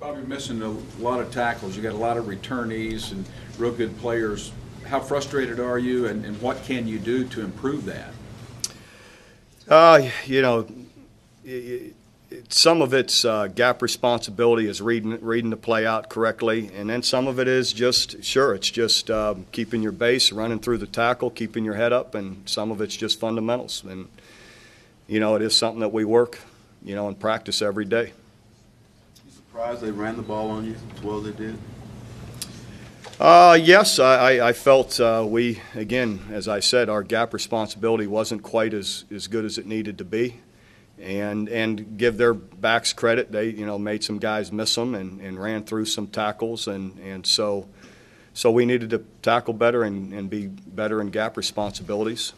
Bob, you're missing a lot of tackles. You got a lot of returnees and real good players. How frustrated are you, and what can you do to improve that? You know, some of it's gap responsibility is reading the play out correctly, and then some of it is just, it's just keeping your base, running through the tackle, keeping your head up, and some of it's just fundamentals. And, you know, it is something that we work, you know, and practice every day. You surprised they ran the ball on you as well as they did? Yes, I felt we, again, as I said, our gap responsibility wasn't quite as good as it needed to be. And give their backs credit, they, you know, made some guys miss them and ran through some tackles. And so we needed to tackle better and be better in gap responsibilities.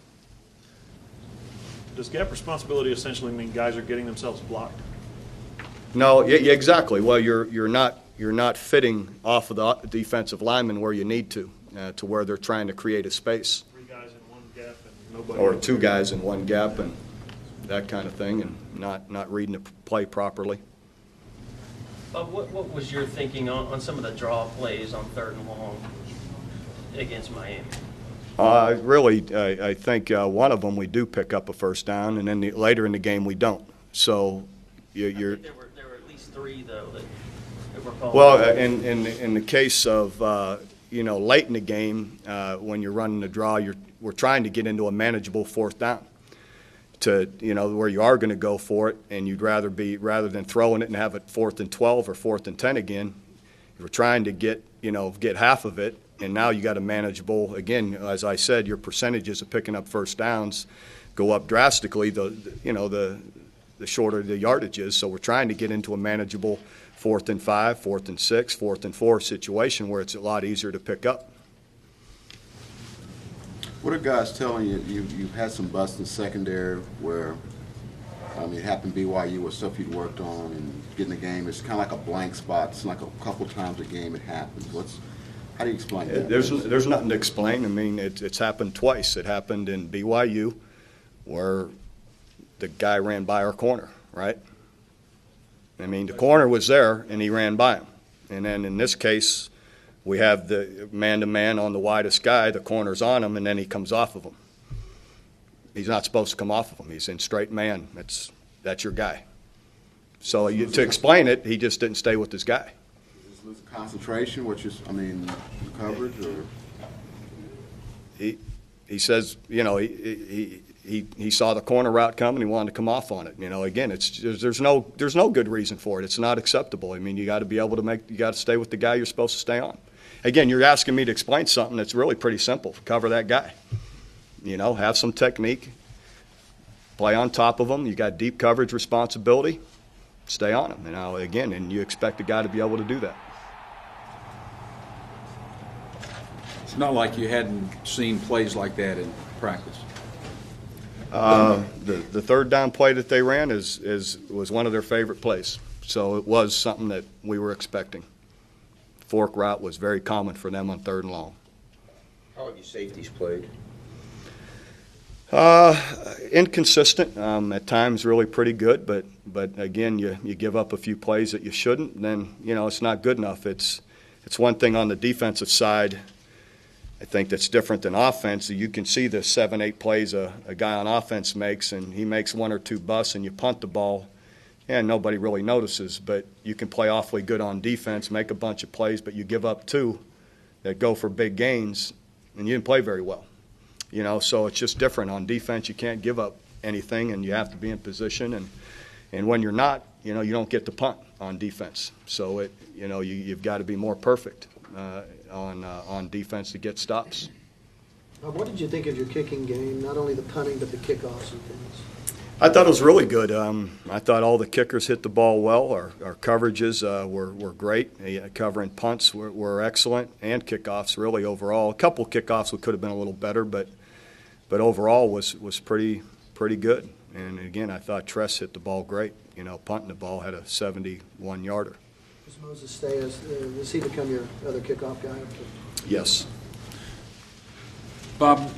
Does gap responsibility essentially mean guys are getting themselves blocked? No, yeah, exactly. Well, you're not fitting off of the defensive lineman where you need to where they're trying to create a space. 3 guys in one gap and nobody. Or 2 guys in one gap and that kind of thing, and not reading the play properly. Bob, what was your thinking on some of the draw plays on 3rd and long against Miami? I think one of them we do pick up a first down, and then later in the game we don't. So you're. I think there were at least 3 though that were called. Well, in the case of you know, late in the game when you're running the draw, we're trying to get into a manageable 4th down. To, you know, where you are going to go for it, and you'd rather than throwing it and have it 4th and 12 or 4th and 10 again, you're trying to get half of it, and now you got a manageable. Again, as I said, your percentages of picking up first downs go up drastically. The shorter the yardage is, so we're trying to get into a manageable 4th and 5, 4th and 6, 4th and 4 situation where it's a lot easier to pick up. What are guys telling you? You've had some busts in secondary where, I mean, it happened BYU with stuff you'd worked on and getting the game. It's kind of like a blank spot. It's like a couple times a game it happens. How do you explain that? There's nothing to explain. I mean, it's happened twice. It happened in BYU where the guy ran by our corner, right? I mean, the corner was there and he ran by him. And then in this case, we have the man-to-man on the widest guy, the corner's on him, and then he comes off of him. He's not supposed to come off of him. He's in straight man. That's your guy. So to explain it, he just didn't stay with his guy. Just lose concentration, which is, I mean, coverage, or he says, you know, he saw the corner route coming. He wanted to come off on it. You know, again, there's no good reason for it. It's not acceptable. I mean, you got to be able to you got to stay with the guy you're supposed to stay on. Again, you're asking me to explain something that's really pretty simple. Cover that guy. You know, have some technique. Play on top of him. You got deep coverage responsibility. Stay on him. You know, again, and you expect a guy to be able to do that. It's not like you hadn't seen plays like that in practice. The 3rd down play that they ran was one of their favorite plays. So it was something that we were expecting. Fork route was very common for them on 3rd and long. How have your safeties played? Inconsistent. At times really pretty good, but again, you give up a few plays that you shouldn't, then, you know, it's not good enough. It's one thing on the defensive side, I think, that's different than offense. You can see the 7-8 plays a guy on offense makes, and he makes 1 or 2 busts, and you punt the ball, and nobody really notices. But you can play awfully good on defense, make a bunch of plays, but you give up 2 that go for big gains, and you didn't play very well. You know, so it's just different. On defense, you can't give up anything, and you have to be in position. And when you're not, you know, you don't get to punt on defense. So you've got to be more perfect on defense to get stops. What did you think of your kicking game? Not only the punting, but the kickoffs and things. I thought it was really good. I thought all the kickers hit the ball well. Our coverages were great. Covering punts were excellent, and kickoffs really overall. A couple kickoffs we could have been a little better, but overall was pretty good. And again, I thought Tress hit the ball great. You know, punting the ball, had a 71-yarder. Does Moses stay does he become your other kickoff guy? Yes. Bob,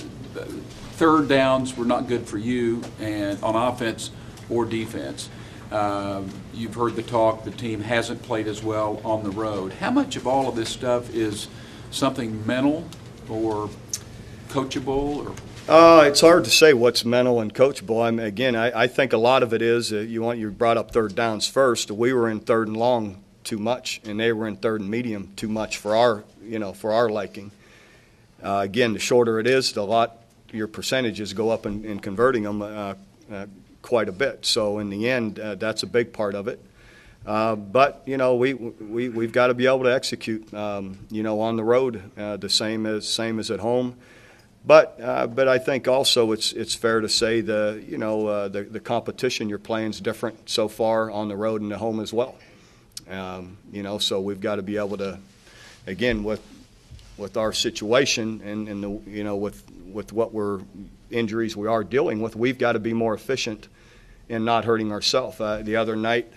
3rd downs were not good for you and on offense or defense. You've heard the talk, the team hasn't played as well on the road. How much of all of this stuff is something mental or coachable? Or It's hard to say what's mental and coachable. I think a lot of it is you brought up third downs first. We were in third and long too much, and they were in third and medium too much for our liking. Again, the shorter it is, the lot your percentages go up in converting them quite a bit. So in the end, that's a big part of it. But we've got to be able to execute on the road the same as at home. But I think also it's fair to say the competition you're playing is different so far on the road and at home as well. So we've got to be able to, again, with our situation and with what injuries we are dealing with, we've got to be more efficient in not hurting ourselves. The other night,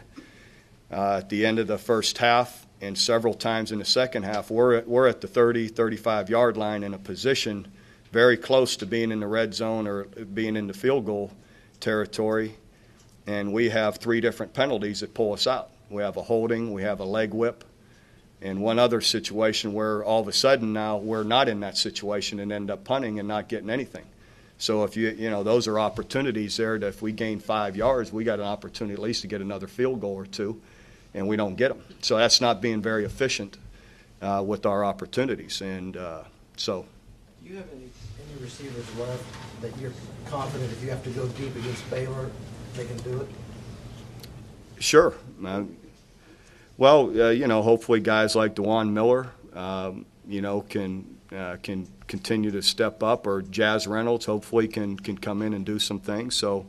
at the end of the first half and several times in the second half, we're at the 30, 35-yard line in a position very close to being in the red zone or being in the field goal territory, and we have 3 different penalties that pull us out. We have a holding, we have a leg whip, and one other situation where all of a sudden now we're not in that situation and end up punting and not getting anything. So if those are opportunities there that if we gain 5 yards, we got an opportunity at least to get another field goal or 2, and we don't get them. So that's not being very efficient with our opportunities. And so. Do you have any receivers left that you're confident if you have to go deep against Baylor, they can do it? Sure. Hopefully guys like DeJuan Miller, can continue to step up, or Jazz Reynolds hopefully can come in and do some things. So,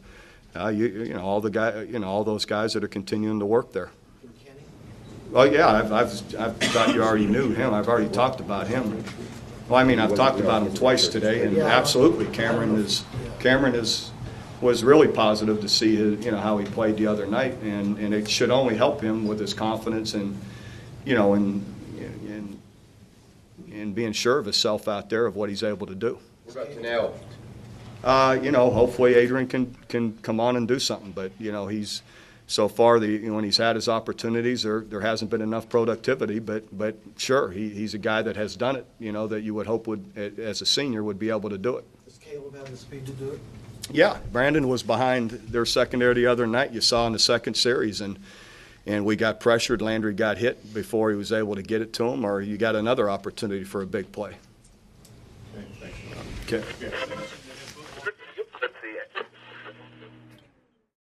all those guys that are continuing to work there. Kenny? Oh yeah, I thought you already knew him. I've already talked about him. Well, I've talked about him twice today, and absolutely, Cameron was really positive to see how he played the other night, and it should only help him with his confidence and in being sure of himself out there of what he's able to do. What about Tanel? Hopefully Adrian can come on and do something, but he's so far when he's had his opportunities, there hasn't been enough productivity. But sure, he's a guy that has done it. That you would hope as a senior would be able to do it. Does Caleb have the speed to do it? Yeah, Brandon was behind their secondary the other night. You saw in the second series, and we got pressured. Landry got hit before he was able to get it to him, or you got another opportunity for a big play. Okay, thanks. Okay.